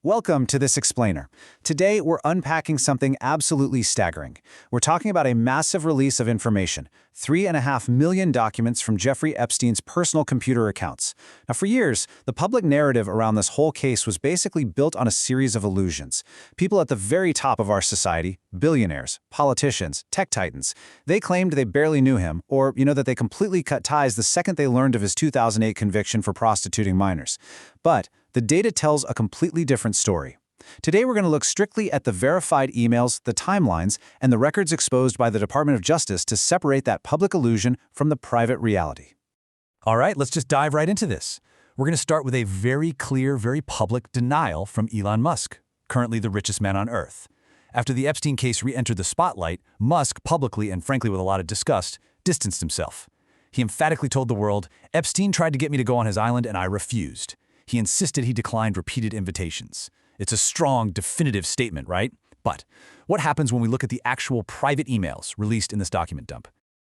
Welcome to this explainer. Today, we're unpacking something absolutely staggering. We're talking about a massive release of information, 3.5 million documents from Jeffrey Epstein's personal computer accounts. Now, for years, the public narrative around this whole case was basically built on a series of illusions. People at the very top of our society, billionaires, politicians, tech titans, they claimed they barely knew him, or, that they completely cut ties the second they learned of his 2008 conviction for prostituting minors. But the data tells a completely different story. Today, we're going to look strictly at the verified emails, the timelines, and the records exposed by the Department of Justice to separate that public illusion from the private reality. All right, let's just dive right into this. We're going to start with a very clear, very public denial from Elon Musk, currently the richest man on Earth. After the Epstein case re-entered the spotlight, Musk publicly and frankly with a lot of disgust, distanced himself. He emphatically told the world, "Epstein tried to get me to go on his island and I refused." He insisted he declined repeated invitations. It's a strong, definitive statement, right? But what happens when we look at the actual private emails released in this document dump?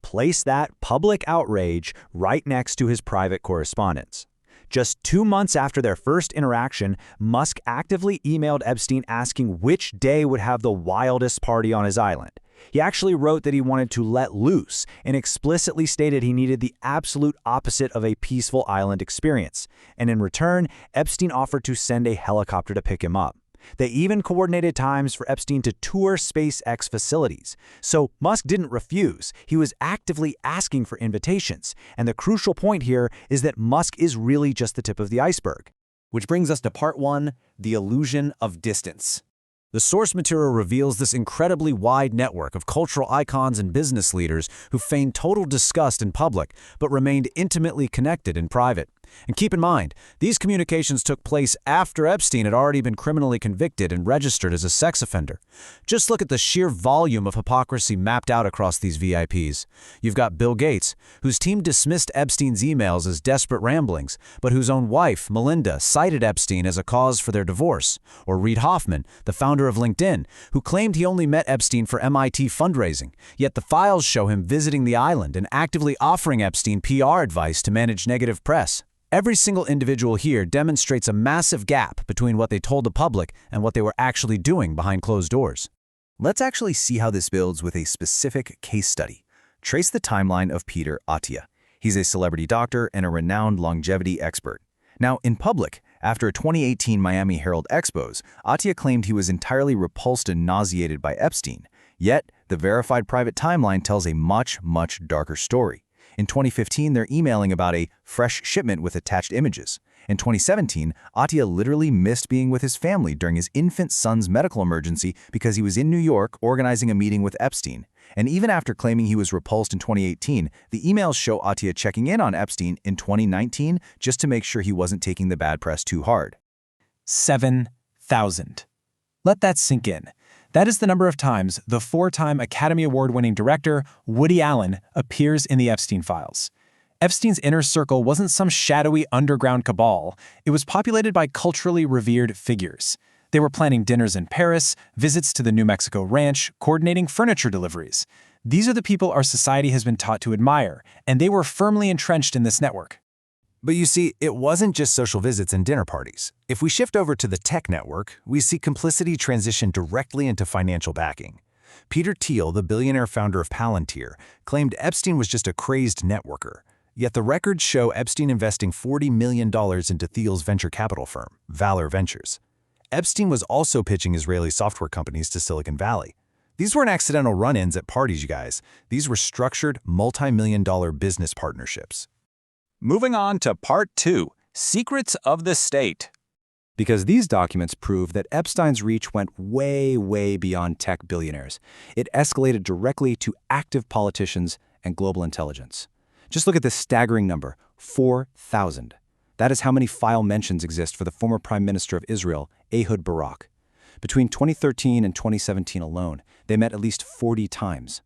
Place that public outrage right next to his private correspondence. Just 2 months after their first interaction, Musk actively emailed Epstein asking which day would have the wildest party on his island. He actually wrote that he wanted to let loose and explicitly stated he needed the absolute opposite of a peaceful island experience. And in return, Epstein offered to send a helicopter to pick him up. They even coordinated times for Epstein to tour SpaceX facilities. So Musk didn't refuse. He was actively asking for invitations. And the crucial point here is that Musk is really just the tip of the iceberg. Which brings us to part 1, the illusion of distance. The source material reveals this incredibly wide network of cultural icons and business leaders who feigned total disgust in public, but remained intimately connected in private. And keep in mind, these communications took place after Epstein had already been criminally convicted and registered as a sex offender. Just look at the sheer volume of hypocrisy mapped out across these VIPs. You've got Bill Gates, whose team dismissed Epstein's emails as desperate ramblings, but whose own wife, Melinda, cited Epstein as a cause for their divorce. Or Reid Hoffman, the founder of LinkedIn, who claimed he only met Epstein for MIT fundraising, yet the files show him visiting the island and actively offering Epstein PR advice to manage negative press. Every single individual here demonstrates a massive gap between what they told the public and what they were actually doing behind closed doors. Let's actually see how this builds with a specific case study. Trace the timeline of Peter Attia. He's a celebrity doctor and a renowned longevity expert. Now, in public, after a 2018 Miami Herald expose, Attia claimed he was entirely repulsed and nauseated by Epstein. Yet, the verified private timeline tells a much, much darker story. In 2015, they're emailing about a fresh shipment with attached images. In 2017, Attia literally missed being with his family during his infant son's medical emergency because he was in New York organizing a meeting with Epstein. And even after claiming he was repulsed in 2018, the emails show Attia checking in on Epstein in 2019 just to make sure he wasn't taking the bad press too hard. 7,000. Let that sink in. That is the number of times the 4-time Academy Award-winning director, Woody Allen, appears in the Epstein Files. Epstein's inner circle wasn't some shadowy underground cabal. It was populated by culturally revered figures. They were planning dinners in Paris, visits to the New Mexico ranch, coordinating furniture deliveries. These are the people our society has been taught to admire, and they were firmly entrenched in this network. But you see, it wasn't just social visits and dinner parties. If we shift over to the tech network, we see complicity transition directly into financial backing. Peter Thiel, the billionaire founder of Palantir, claimed Epstein was just a crazed networker. Yet the records show Epstein investing $40 million into Thiel's venture capital firm, Valor Ventures. Epstein was also pitching Israeli software companies to Silicon Valley. These weren't accidental run-ins at parties, you guys. These were structured, multi-million-dollar business partnerships. Moving on to part 2, Secrets of the State. Because these documents prove that Epstein's reach went way, way beyond tech billionaires. It escalated directly to active politicians and global intelligence. Just look at this staggering number, 4,000. That is how many file mentions exist for the former Prime Minister of Israel, Ehud Barak. Between 2013 and 2017 alone, they met at least 40 times.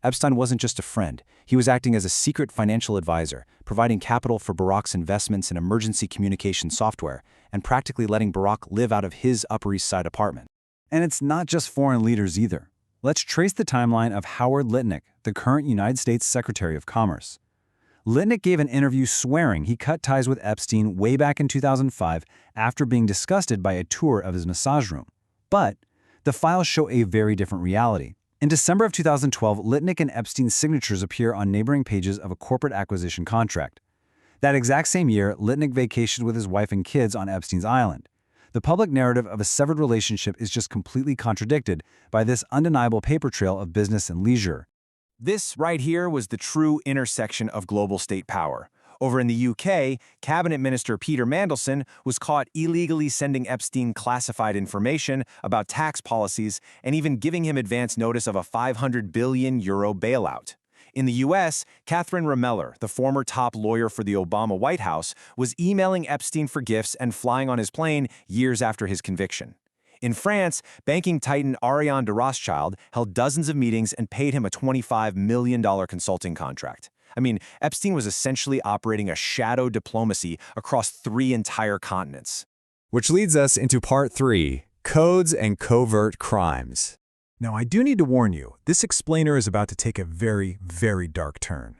Epstein wasn't just a friend. He was acting as a secret financial advisor, providing capital for Barak's investments in emergency communication software, and practically letting Barak live out of his Upper East Side apartment. And it's not just foreign leaders either. Let's trace the timeline of Howard Lutnick, the current United States Secretary of Commerce. Litnick gave an interview swearing he cut ties with Epstein way back in 2005 after being disgusted by a tour of his massage room. But the files show a very different reality. In December of 2012, Litnick and Epstein's signatures appear on neighboring pages of a corporate acquisition contract. That exact same year, Litnick vacationed with his wife and kids on Epstein's island. The public narrative of a severed relationship is just completely contradicted by this undeniable paper trail of business and leisure. This right here was the true intersection of global state power. Over in the UK, Cabinet Minister Peter Mandelson was caught illegally sending Epstein classified information about tax policies and even giving him advance notice of a €500 billion bailout. In the US, Catherine Rameller, the former top lawyer for the Obama White House, was emailing Epstein for gifts and flying on his plane years after his conviction. In France, banking titan Ariane de Rothschild held dozens of meetings and paid him a $25 million consulting contract. I mean, Epstein was essentially operating a shadow diplomacy across 3 entire continents. Which leads us into part 3, codes and covert crimes. Now, I do need to warn you, this explainer is about to take a very, very dark turn.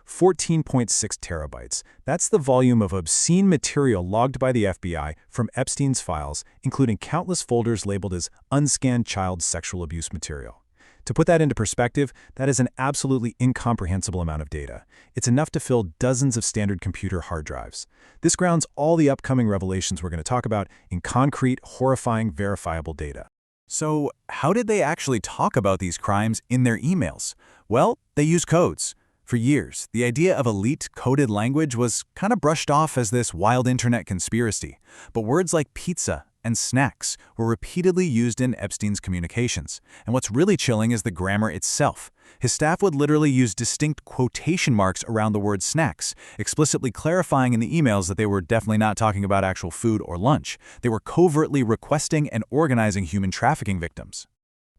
14.6 terabytes. That's the volume of obscene material logged by the FBI from Epstein's files, including countless folders labeled as unscanned child sexual abuse material. To put that into perspective, that is an absolutely incomprehensible amount of data. It's enough to fill dozens of standard computer hard drives. This grounds all the upcoming revelations we're going to talk about in concrete, horrifying, verifiable data. So, how did they actually talk about these crimes in their emails? Well, they use codes. For years, the idea of elite coded language was kind of brushed off as this wild internet conspiracy, but words like pizza and snacks were repeatedly used in Epstein's communications. And what's really chilling is the grammar itself. His staff would literally use distinct quotation marks around the word snacks, explicitly clarifying in the emails that they were definitely not talking about actual food or lunch. They were covertly requesting and organizing human trafficking victims.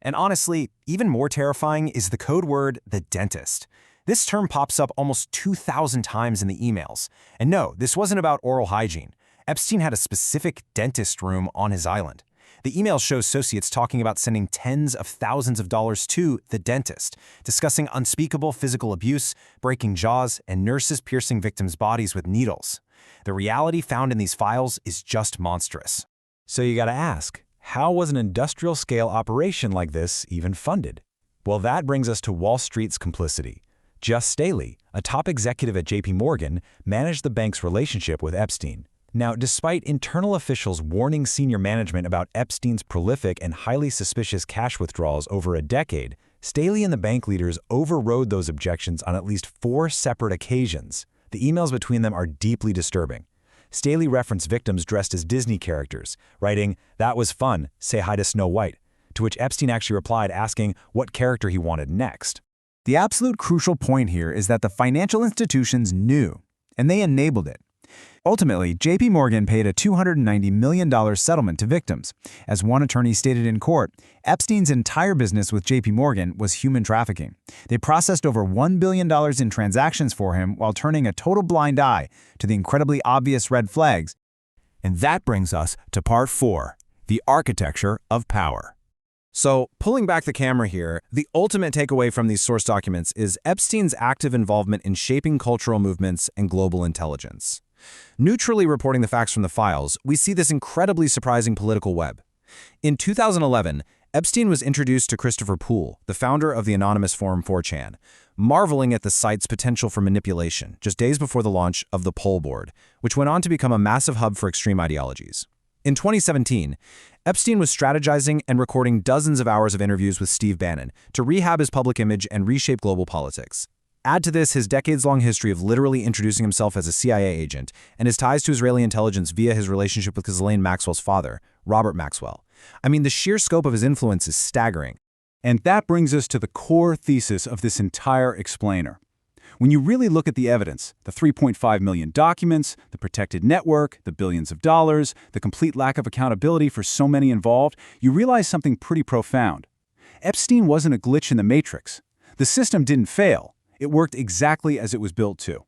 And honestly, even more terrifying is the code word, the dentist. This term pops up almost 2,000 times in the emails. And no, this wasn't about oral hygiene. Epstein had a specific dentist room on his island. The email shows associates talking about sending tens of thousands of dollars to the dentist, discussing unspeakable physical abuse, breaking jaws, and nurses piercing victims' bodies with needles. The reality found in these files is just monstrous. So you gotta ask, how was an industrial-scale operation like this even funded? Well, that brings us to Wall Street's complicity. Just Staley, a top executive at JP Morgan, managed the bank's relationship with Epstein. Now, despite internal officials warning senior management about Epstein's prolific and highly suspicious cash withdrawals over a decade, Staley and the bank leaders overrode those objections on at least 4 separate occasions. The emails between them are deeply disturbing. Staley referenced victims dressed as Disney characters, writing, "That was fun, say hi to Snow White," to which Epstein actually replied asking what character he wanted next. The absolute crucial point here is that the financial institutions knew, and they enabled it. Ultimately, JP Morgan paid a $290 million settlement to victims. As one attorney stated in court, Epstein's entire business with JP Morgan was human trafficking. They processed over $1 billion in transactions for him while turning a total blind eye to the incredibly obvious red flags. And that brings us to part 4, the architecture of power. So, pulling back the camera here, the ultimate takeaway from these source documents is Epstein's active involvement in shaping cultural movements and global intelligence. Neutrally reporting the facts from the files, we see this incredibly surprising political web. In 2011, Epstein was introduced to Christopher Poole, the founder of the anonymous forum 4chan, marveling at the site's potential for manipulation just days before the launch of the Poll Board, which went on to become a massive hub for extreme ideologies. In 2017, Epstein was strategizing and recording dozens of hours of interviews with Steve Bannon to rehab his public image and reshape global politics. Add to this his decades-long history of literally introducing himself as a CIA agent and his ties to Israeli intelligence via his relationship with Ghislaine Maxwell's father, Robert Maxwell. I mean, the sheer scope of his influence is staggering. And that brings us to the core thesis of this entire explainer. When you really look at the evidence, the 3.5 million documents, the protected network, the billions of dollars, the complete lack of accountability for so many involved, you realize something pretty profound. Epstein wasn't a glitch in the matrix. The system didn't fail. It worked exactly as it was built to.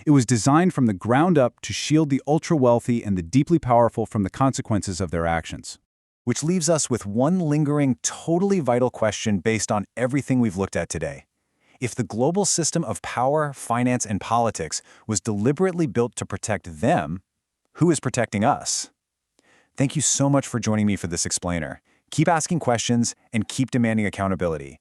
It was designed from the ground up to shield the ultra-wealthy and the deeply powerful from the consequences of their actions. Which leaves us with one lingering, totally vital question based on everything we've looked at today. If the global system of power, finance, and politics was deliberately built to protect them, who is protecting us? Thank you so much for joining me for this explainer. Keep asking questions and keep demanding accountability.